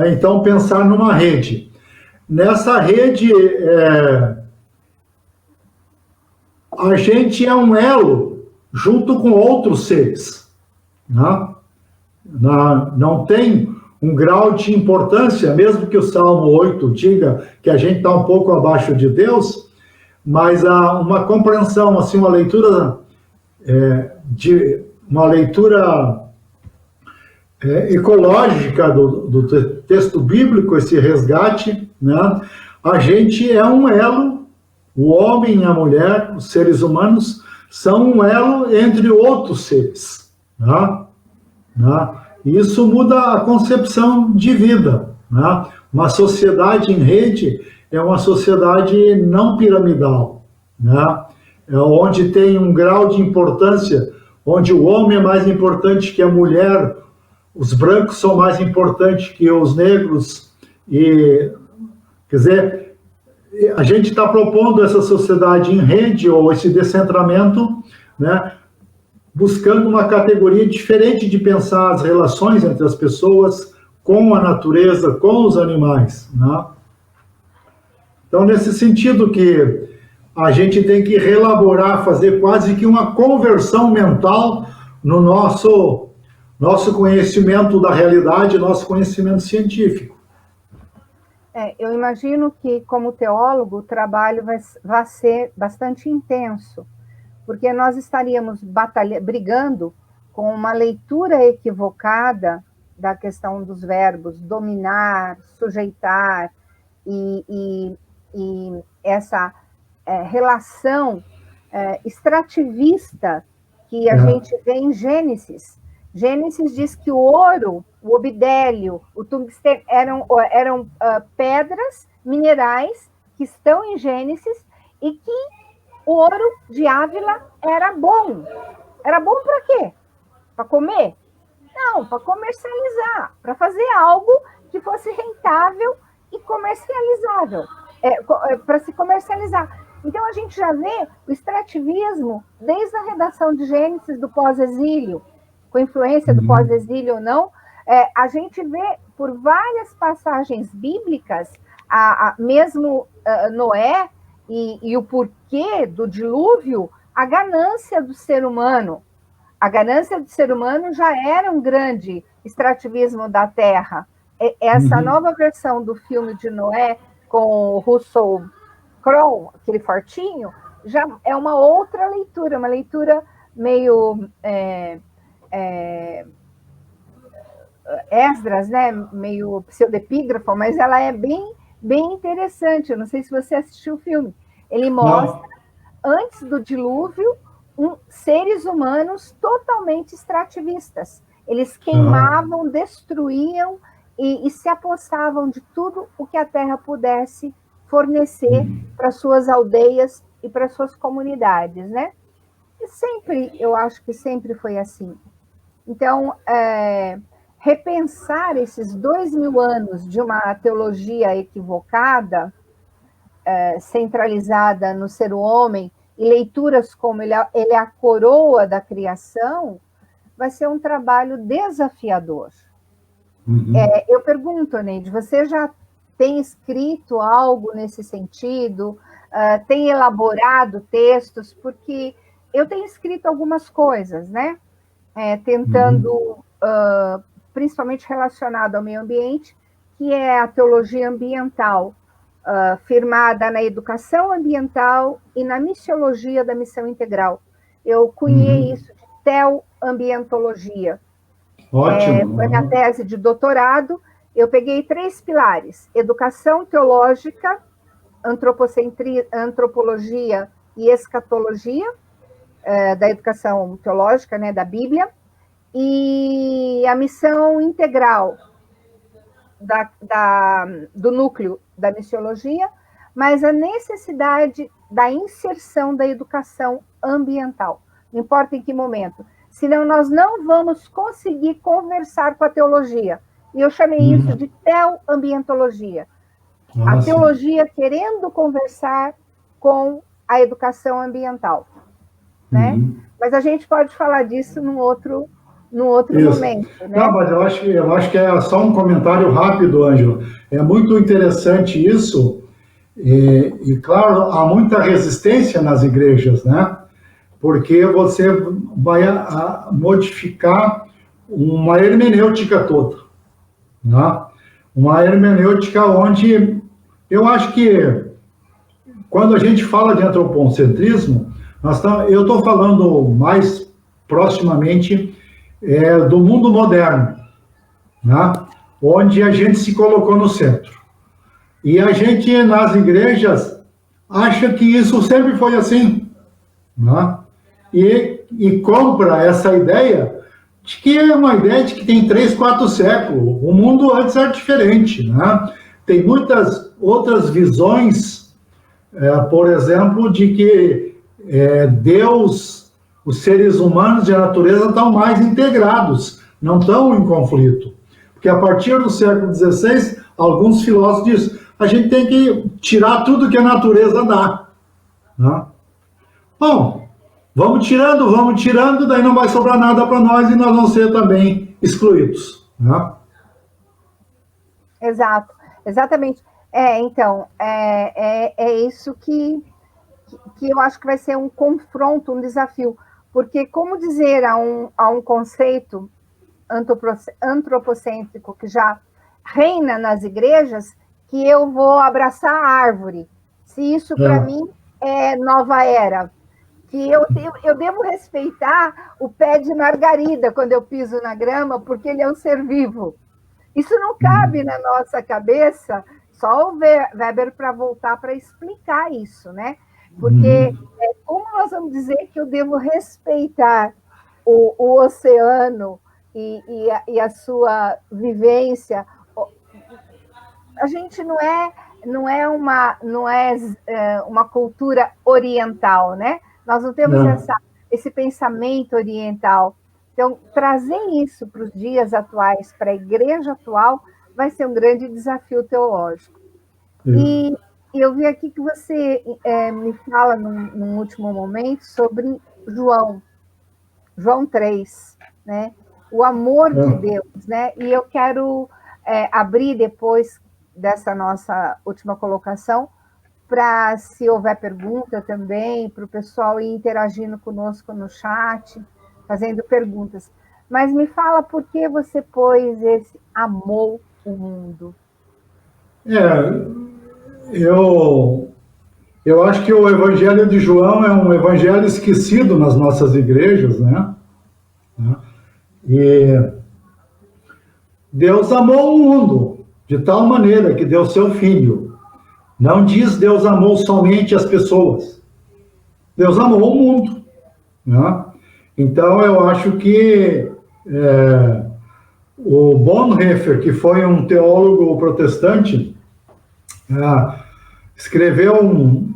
Speaker 2: então pensar numa rede. Nessa rede, a gente é um elo junto com outros seres, né? Não tem um grau de importância, mesmo que o Salmo 8 diga que a gente está um pouco abaixo de Deus, mas há uma compreensão, assim, uma leitura ecológica do texto bíblico, esse resgate, né? A gente é um elo, o homem e a mulher, os seres humanos, são um elo entre outros seres, né? Isso muda a concepção de vida, né? Uma sociedade em rede é uma sociedade não piramidal, né? É onde tem um grau de importância, onde o homem é mais importante que a mulher, os brancos são mais importantes que os negros, e, quer dizer, a gente está propondo essa sociedade em rede, ou esse descentramento, né, buscando uma categoria diferente de pensar as relações entre as pessoas com a natureza, com os animais, né? Então, nesse sentido que a gente tem que reelaborar, fazer quase que uma conversão mental no nosso conhecimento da realidade, nosso conhecimento científico.
Speaker 1: Eu imagino que, como teólogo, o trabalho vai ser bastante intenso, porque nós estaríamos brigando com uma leitura equivocada da questão dos verbos dominar, sujeitar, e essa relação extrativista que a gente vê em Gênesis. Gênesis diz que o ouro, o obidélio, o tungstênio eram pedras minerais que estão em Gênesis, e que o ouro de Ávila era bom. Era bom para quê? Para comer? Não, para comercializar, para fazer algo que fosse rentável e comercializável, para se comercializar. Então, a gente já vê o extrativismo desde a redação de Gênesis do pós-exílio, com influência do pós-exílio ou não. A gente vê por várias passagens bíblicas, mesmo Noé e o porquê do dilúvio, a ganância do ser humano. A ganância do ser humano já era um grande extrativismo da Terra. Essa nova versão do filme de Noé, com o Russell Crowe, aquele fortinho, já é uma outra leitura, uma leitura meio Esdras, né? Meio pseudepígrafa, mas ela é bem, bem interessante. Eu não sei se você assistiu o filme. Ele mostra, antes do dilúvio, seres humanos totalmente extrativistas. Eles queimavam, destruíam e se apossavam de tudo o que a terra pudesse fornecer para suas aldeias e para suas comunidades, né? E sempre, eu acho que sempre foi assim. Então, repensar esses 2000 anos de uma teologia equivocada, centralizada no ser homem, e leituras como ele é a coroa da criação, vai ser um trabalho desafiador. Eu pergunto, Neide, você já tem escrito algo nesse sentido? Tem elaborado textos? Porque eu tenho escrito algumas coisas, né? tentando, principalmente relacionado ao meio ambiente, que é a teologia ambiental, firmada na educação ambiental e na missiologia da missão integral. Eu cunhei isso de teoambientologia.
Speaker 2: Ótimo.
Speaker 1: Foi minha tese de doutorado. Eu peguei 3 pilares: educação teológica, antropologia e escatologia, da educação teológica, né, da Bíblia, e a missão integral do núcleo da missiologia, mas a necessidade da inserção da educação ambiental, não importa em que momento, senão nós não vamos conseguir conversar com a teologia. E eu chamei isso de teoambientologia. A teologia querendo conversar com a educação ambiental, né? Mas a gente pode falar disso num outro momento, né?
Speaker 2: Não, mas eu acho que é só um comentário rápido, Ângela. É muito interessante isso, e claro, há muita resistência nas igrejas, né? Porque você vai modificar uma hermenêutica toda, né? Uma hermenêutica onde eu acho que quando a gente fala de antropocentrismo, eu estou falando mais proximamente do mundo moderno, né? Onde a gente se colocou no centro. E a gente, nas igrejas, acha que isso sempre foi assim, né? E compra essa ideia de que é uma ideia de que tem 3, 4 séculos. O mundo antes era diferente, né? Tem muitas outras visões, por exemplo, de que Deus, os seres humanos e a natureza estão mais integrados, não estão em conflito. Porque a partir do século XVI, alguns filósofos dizem, a gente tem que tirar tudo que a natureza dá, né? Bom, vamos tirando, daí não vai sobrar nada para nós e nós vamos ser também excluídos, né?
Speaker 1: Exato, exatamente. Então, é isso que eu acho que vai ser um confronto, um desafio, porque como dizer a um conceito antropocêntrico que já reina nas igrejas, que eu vou abraçar a árvore, se isso para mim é nova era, que eu devo respeitar o pé de margarida quando eu piso na grama, porque ele é um ser vivo. Isso não cabe na nossa cabeça, só o Weber para voltar para explicar isso, né? Porque como nós vamos dizer que eu devo respeitar o oceano e a sua vivência? A gente não é uma cultura oriental, né? Nós não temos esse pensamento oriental. Então, trazer isso para os dias atuais, para a igreja atual, vai ser um grande desafio teológico. E eu vi aqui que você me fala num último momento sobre João 3, né? O amor de Deus, né? E eu quero abrir depois dessa nossa última colocação para, se houver pergunta também, para o pessoal ir interagindo conosco no chat, fazendo perguntas. Mas me fala por que você pôs esse amou o mundo.
Speaker 2: Eu acho que o Evangelho de João é um evangelho esquecido nas nossas igrejas, né? E Deus amou o mundo de tal maneira que deu seu Filho. Não diz Deus amou somente as pessoas. Deus amou o mundo, né? Então, eu acho que o Bonhoeffer, que foi um teólogo protestante, escreveu um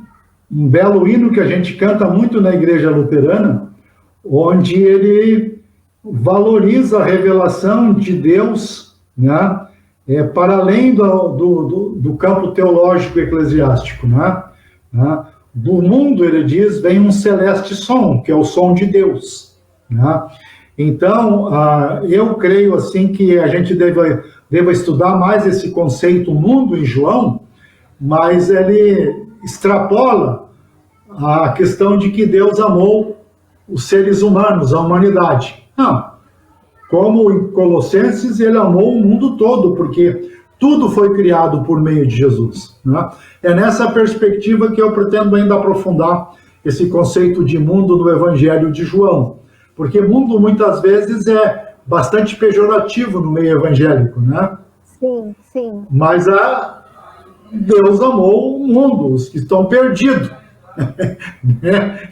Speaker 2: belo hino que a gente canta muito na igreja luterana, onde ele valoriza a revelação de Deus, né, para além do campo teológico eclesiástico, né? Do mundo, ele diz, vem um celeste som, que é o som de Deus, né? Então, eu creio assim que a gente deva estudar mais esse conceito mundo em João, mas ele extrapola a questão de que Deus amou os seres humanos, a humanidade, Não. Como em Colossenses, ele amou o mundo todo, porque tudo foi criado por meio de Jesus. Né? É nessa perspectiva que eu pretendo ainda aprofundar esse conceito de mundo no Evangelho de João. Porque mundo, muitas vezes, é bastante pejorativo no meio evangélico, né?
Speaker 1: Sim, sim.
Speaker 2: Mas Deus amou o mundo, os que estão perdidos.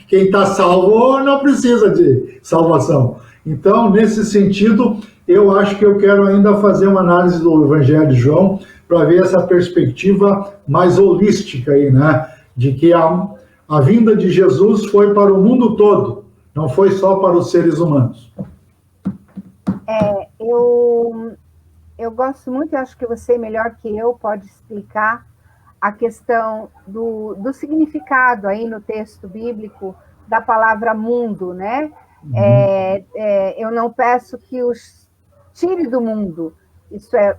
Speaker 2: Quem está salvo não precisa de salvação. Então, nesse sentido, eu acho que eu quero ainda fazer uma análise do Evangelho de João para ver essa perspectiva mais holística aí, né? De que a vinda de Jesus foi para o mundo todo, não foi só para os seres humanos.
Speaker 1: Eu gosto muito, acho que você, melhor que eu, pode explicar a questão do significado aí no texto bíblico da palavra mundo, né? Eu não peço que os tire do mundo, isso é,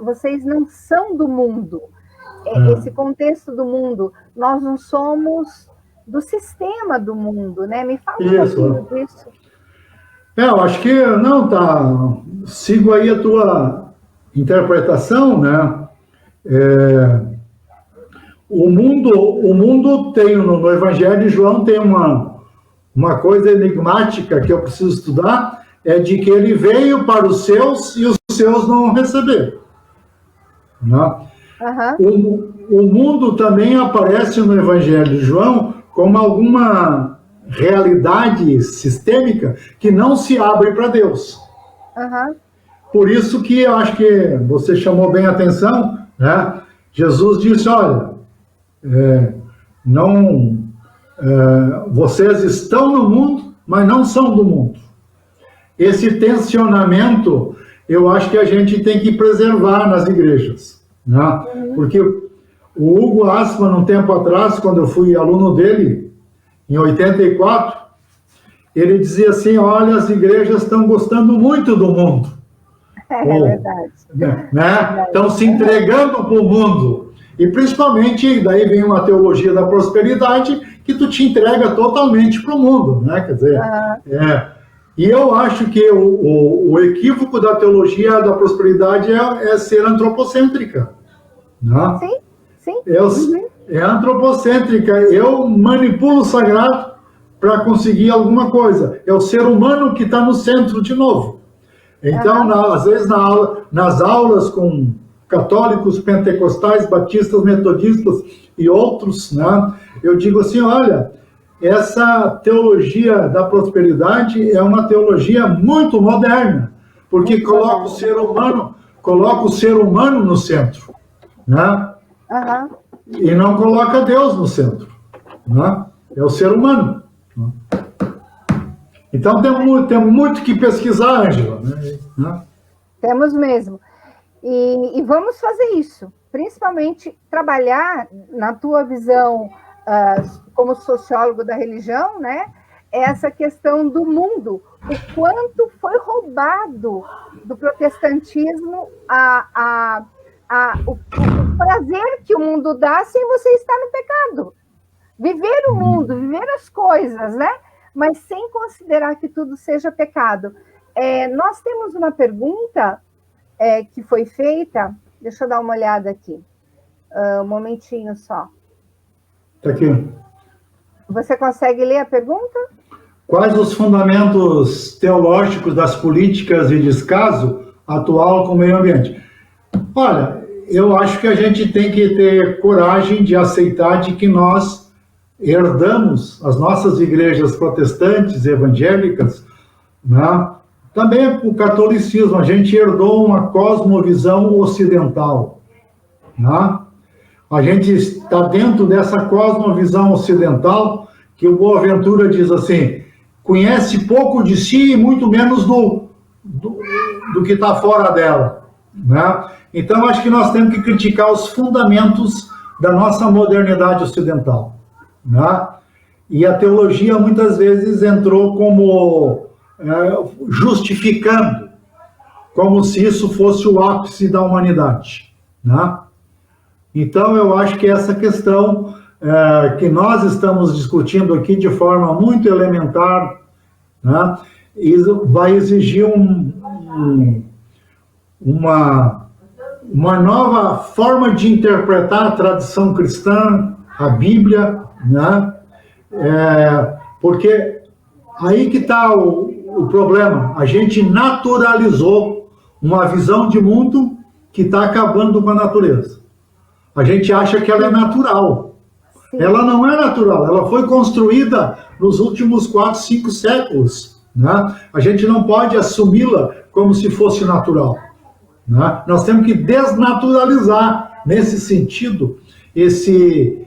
Speaker 1: vocês não são do mundo. Esse contexto do mundo, nós não somos do sistema do mundo, né? Me fala um pouquinho disso.
Speaker 2: Eu acho que, sigo aí a tua interpretação, né? O mundo tem, no Evangelho de João, tem uma coisa enigmática que eu preciso estudar, é de que ele veio para os seus e os seus não receberam. Né? O mundo também aparece no Evangelho de João como alguma realidade sistêmica que não se abre para Deus. Por isso que eu acho que você chamou bem a atenção, né? Jesus disse, olha, vocês estão no mundo, mas não são do mundo. Esse tensionamento, eu acho que a gente tem que preservar nas igrejas, né? Porque o Hugo Assmann, um tempo atrás, quando eu fui aluno dele, em 84, ele dizia assim, olha, as igrejas estão gostando muito do mundo.
Speaker 1: Verdade.
Speaker 2: Né? Estão se entregando para o mundo. E principalmente, daí vem uma teologia da prosperidade que tu te entrega totalmente para o mundo, né? Quer dizer, e eu acho que o equívoco da teologia da prosperidade é ser antropocêntrica. Né?
Speaker 1: Sim.
Speaker 2: É antropocêntrica. Eu manipulo o sagrado para conseguir alguma coisa. É o ser humano que está no centro de novo. Então, às vezes, nas aulas com católicos, pentecostais, batistas, metodistas e outros, né, eu digo assim, olha, essa teologia da prosperidade é uma teologia muito moderna, porque coloca o ser humano no centro, né? E não coloca Deus no centro, né? É o ser humano. Né? Então temos muito que pesquisar, Ângela. Né?
Speaker 1: Temos mesmo. E vamos fazer isso, principalmente trabalhar na tua visão como sociólogo da religião, né? Essa questão do mundo, o quanto foi roubado do protestantismo o prazer que o mundo dá sem você estar no pecado. Viver o mundo, viver as coisas, né? Mas sem considerar que tudo seja pecado. Nós temos uma pergunta que foi feita, deixa eu dar uma olhada aqui, um momentinho só.
Speaker 2: Está aqui.
Speaker 1: Você consegue ler a pergunta?
Speaker 2: Quais os fundamentos teológicos das políticas de descaso atual com o meio ambiente? Olha, eu acho que a gente tem que ter coragem de aceitar de que nós herdamos as nossas igrejas protestantes e evangélicas, né? Também o catolicismo, a gente herdou uma cosmovisão ocidental, né? A gente está dentro dessa cosmovisão ocidental que o Boaventura diz assim, conhece pouco de si e muito menos do que está fora dela, né? Então, acho que nós temos que criticar os fundamentos da nossa modernidade ocidental, né? E a teologia muitas vezes entrou como justificando, como se isso fosse o ápice da humanidade, né? Então, eu acho que essa questão que nós estamos discutindo aqui de forma muito elementar, né? isso vai exigir uma nova forma de interpretar a tradição cristã, a Bíblia, né? Porque aí que está o problema. A gente naturalizou uma visão de mundo que está acabando com a natureza. A gente acha que ela é natural. Sim. Ela não é natural, ela foi construída nos últimos 4, 5 séculos. Né? A gente não pode assumi-la como se fosse natural. Né? Nós temos que desnaturalizar, nesse sentido, esses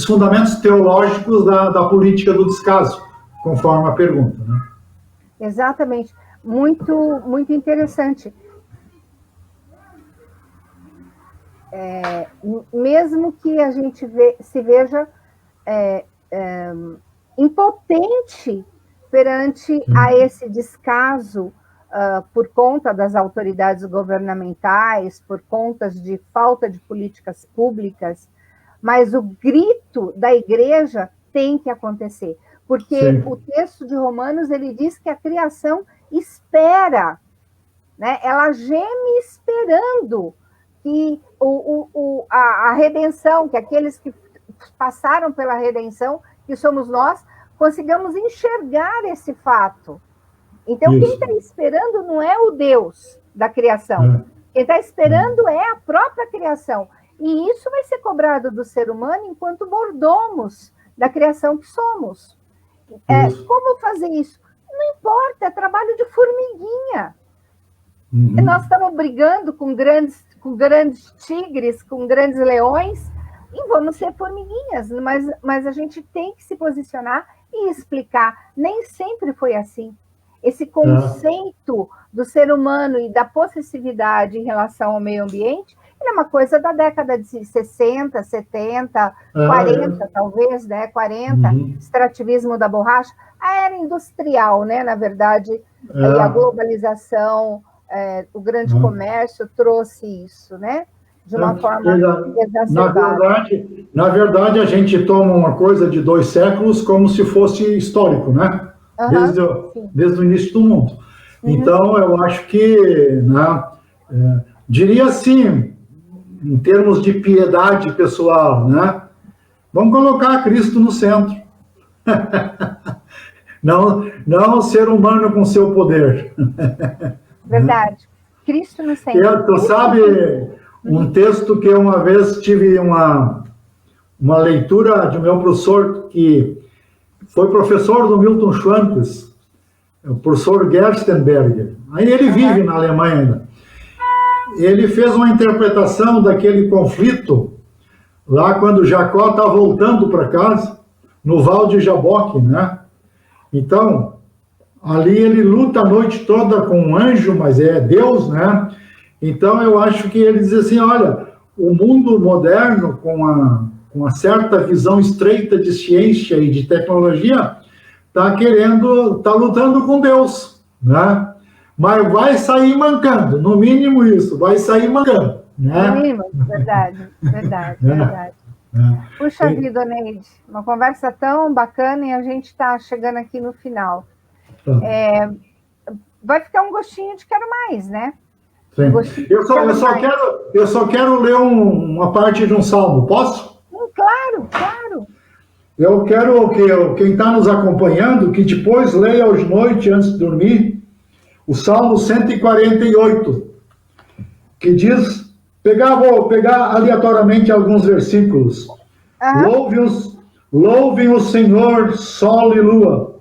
Speaker 2: fundamentos teológicos da política do descaso, conforme a pergunta. Né?
Speaker 1: Exatamente. Muito, muito interessante. Mesmo que a gente se veja impotente perante a esse descaso por conta das autoridades governamentais, por conta de falta de políticas públicas, mas o grito da igreja tem que acontecer, porque Sim. O texto de Romanos, ele diz que a criação espera, né? Ela geme esperando que a redenção, que aqueles que passaram pela redenção, que somos nós, consigamos enxergar esse fato. Então, Isso. Quem está esperando não é o Deus da criação. Quem está esperando é a própria criação. E isso vai ser cobrado do ser humano enquanto mordomos da criação que somos. Como fazer isso? Não importa, é trabalho de formiguinha. Nós estamos brigando com grandes tigres, com grandes leões, e vamos ser formiguinhas, mas a gente tem que se posicionar e explicar. Nem sempre foi assim. Esse conceito do ser humano e da possessividade em relação ao meio ambiente, ele é uma coisa da década de 60, 70, 40, talvez, né? 40, extrativismo da borracha, a era industrial, né? Na verdade, a globalização, o grande comércio trouxe isso, né? De uma forma exacerbada.
Speaker 2: Na verdade, a gente toma uma coisa de 2 séculos como se fosse histórico, né? Desde o início do mundo. Então, eu acho que, né, diria assim, em termos de piedade pessoal, né? Vamos colocar Cristo no centro. Não o ser humano com seu poder.
Speaker 1: Verdade. Cristo no centro.
Speaker 2: Tu sabe um texto que eu uma vez tive uma leitura de meu professor, que foi professor do Milton Schwantes, o professor Gerstenberger. Aí ele vive na Alemanha ainda. Ele fez uma interpretação daquele conflito lá quando Jacó está voltando para casa, no Val de Jaboque, né? Então, ali ele luta a noite toda com um anjo, mas é Deus, né? Então, eu acho que ele diz assim, olha, o mundo moderno, com uma certa visão estreita de ciência e de tecnologia, está lutando com Deus, né? Mas vai sair mancando, no mínimo isso, vai sair mancando. Né?
Speaker 1: No mínimo, verdade. Puxa vida, Neide, uma conversa tão bacana e a gente está chegando aqui no final. Vai ficar um gostinho de quero mais, né?
Speaker 2: Sim. Eu só quero ler uma parte de um salmo, posso?
Speaker 1: Claro.
Speaker 2: Eu quero que quem está nos acompanhando, que depois leia hoje à noite, antes de dormir, o Salmo 148, que diz, vou pegar aleatoriamente alguns versículos. Louvem o Senhor, sol e lua.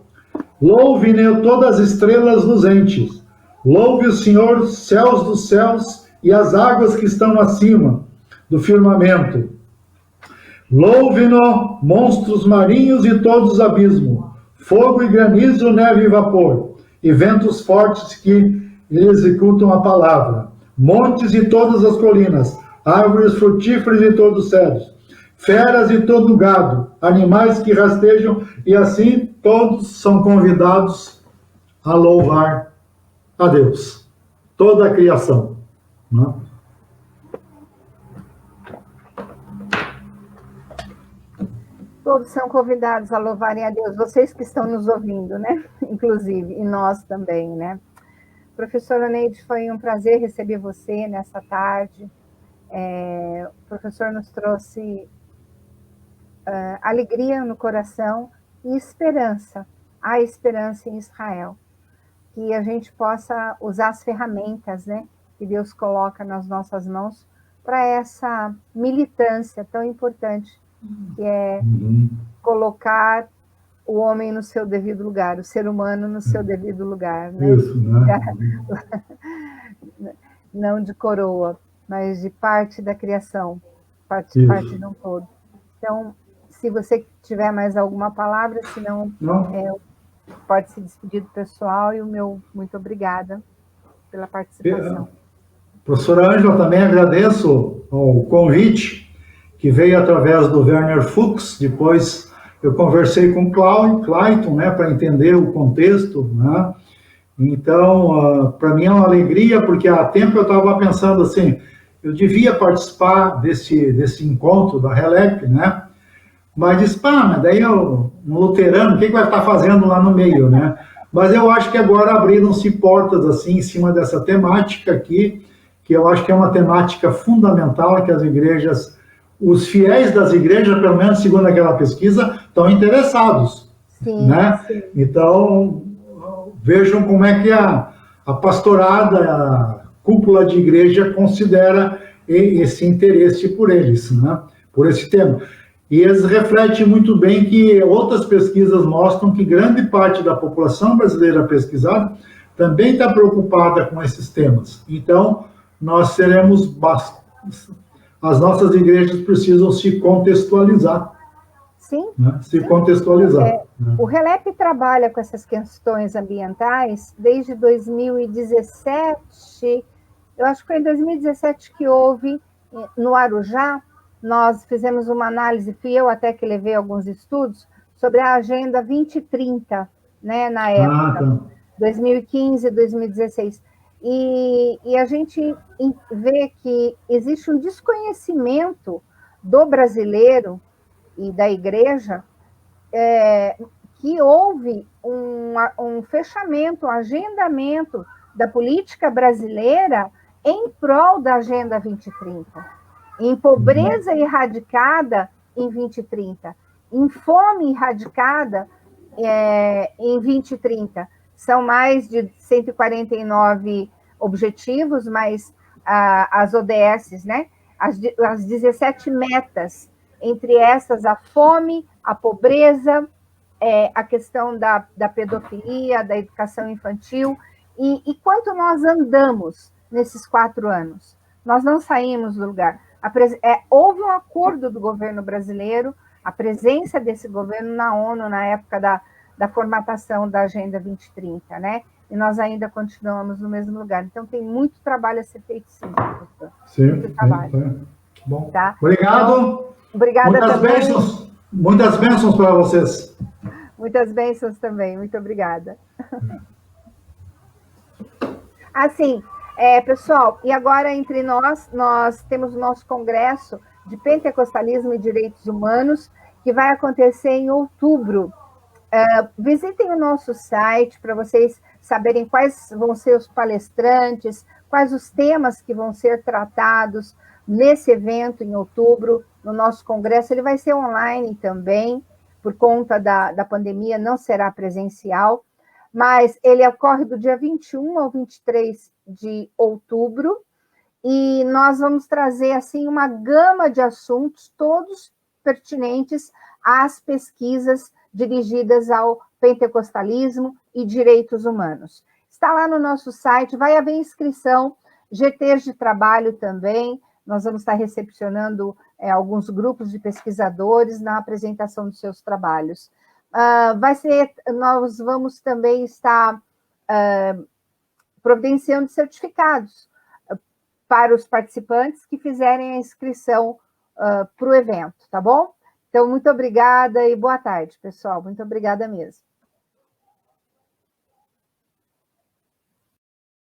Speaker 2: Louvem todas as estrelas luzentes. Louve o Senhor, céus dos céus e as águas que estão acima do firmamento. Louve-no, monstros marinhos e todos os abismos, fogo e granizo, neve e vapor, e ventos fortes que lhe executam a palavra, montes e todas as colinas, árvores frutíferas e todos os cedros, feras e todo o gado, animais que rastejam, e assim todos são convidados a louvar a Deus. Toda a criação. Né?
Speaker 1: Todos são convidados a louvarem a Deus, vocês que estão nos ouvindo, né? Inclusive, e nós também, né? Professora Neide, foi um prazer receber você nessa tarde. O professor nos trouxe alegria no coração e esperança, a esperança em Israel. Que a gente possa usar as ferramentas, né, que Deus coloca nas nossas mãos para essa militância tão importante, que é colocar o homem no seu devido lugar, o ser humano no seu devido lugar, né?
Speaker 2: Isso, né?
Speaker 1: Não de coroa, mas de parte da criação, parte de um todo. Então, se você tiver mais alguma palavra, senão pode se despedir do pessoal, e o meu muito obrigada pela participação.
Speaker 2: Professora Ângela, também agradeço o convite que veio através do Werner Fuchs. Depois eu conversei com o Clayton, né, para entender o contexto, né? Então, para mim é uma alegria, porque há tempo eu estava pensando assim, eu devia participar desse encontro da RELEP, né? Mas disse, mas daí um luterano, o que vai estar fazendo lá no meio, né? Mas eu acho que agora abriram-se portas assim em cima dessa temática aqui, que eu acho que é uma temática fundamental, que as igrejas, os fiéis das igrejas, pelo menos segundo aquela pesquisa, estão interessados. Sim, né? Sim. Então, vejam como é que a pastorada, a cúpula de igreja considera esse interesse por eles, né? Por esse tema. E eles refletem muito bem que outras pesquisas mostram que grande parte da população brasileira pesquisada também está preocupada com esses temas. Então, nós seremos... As nossas igrejas precisam se contextualizar.
Speaker 1: Sim.
Speaker 2: Né? Se contextualizar.
Speaker 1: O RELEP trabalha com essas questões ambientais desde 2017. Eu acho que foi em 2017 que houve, no Arujá, nós fizemos uma análise, fui eu até que levei alguns estudos, sobre a Agenda 2030, né, na época, 2015, 2016. E a gente vê que existe um desconhecimento do brasileiro e da igreja, que houve um fechamento, um agendamento da política brasileira em prol da Agenda 2030. Em pobreza erradicada em 2030, em fome erradicada em 2030. São mais de 149 objetivos, mas as ODS, né? As 17 metas, entre essas a fome, a pobreza, a questão da pedofilia, da educação infantil, e quanto nós andamos nesses 4 anos? Nós não saímos do lugar. Houve um acordo do governo brasileiro, a presença desse governo na ONU na época da formatação da Agenda 2030, né? E nós ainda continuamos no mesmo lugar. Então, tem muito trabalho a ser feito, sim, professor.
Speaker 2: Sim, muito trabalho. Sim. Bom.
Speaker 1: Tá?
Speaker 2: Obrigado.
Speaker 1: Então, obrigada
Speaker 2: muitas
Speaker 1: também.
Speaker 2: Bênçãos, muitas bênçãos para vocês.
Speaker 1: Muitas bênçãos também. Muito obrigada. Assim, pessoal, e agora entre nós temos o nosso congresso de Pentecostalismo e Direitos Humanos, que vai acontecer em outubro. Visitem o nosso site para vocês saberem quais vão ser os palestrantes, quais os temas que vão ser tratados nesse evento em outubro, no nosso congresso. Ele vai ser online também, por conta da pandemia, não será presencial, mas ele ocorre do dia 21 ao 23 de outubro, e nós vamos trazer assim uma gama de assuntos, todos pertinentes às pesquisas dirigidas ao pentecostalismo e direitos humanos. Está lá no nosso site, vai haver inscrição, GTs de trabalho também, nós vamos estar recepcionando alguns grupos de pesquisadores na apresentação dos seus trabalhos. Nós vamos também estar providenciando certificados para os participantes que fizerem a inscrição para o evento, tá bom? Então, muito obrigada e boa tarde, pessoal. Muito obrigada mesmo.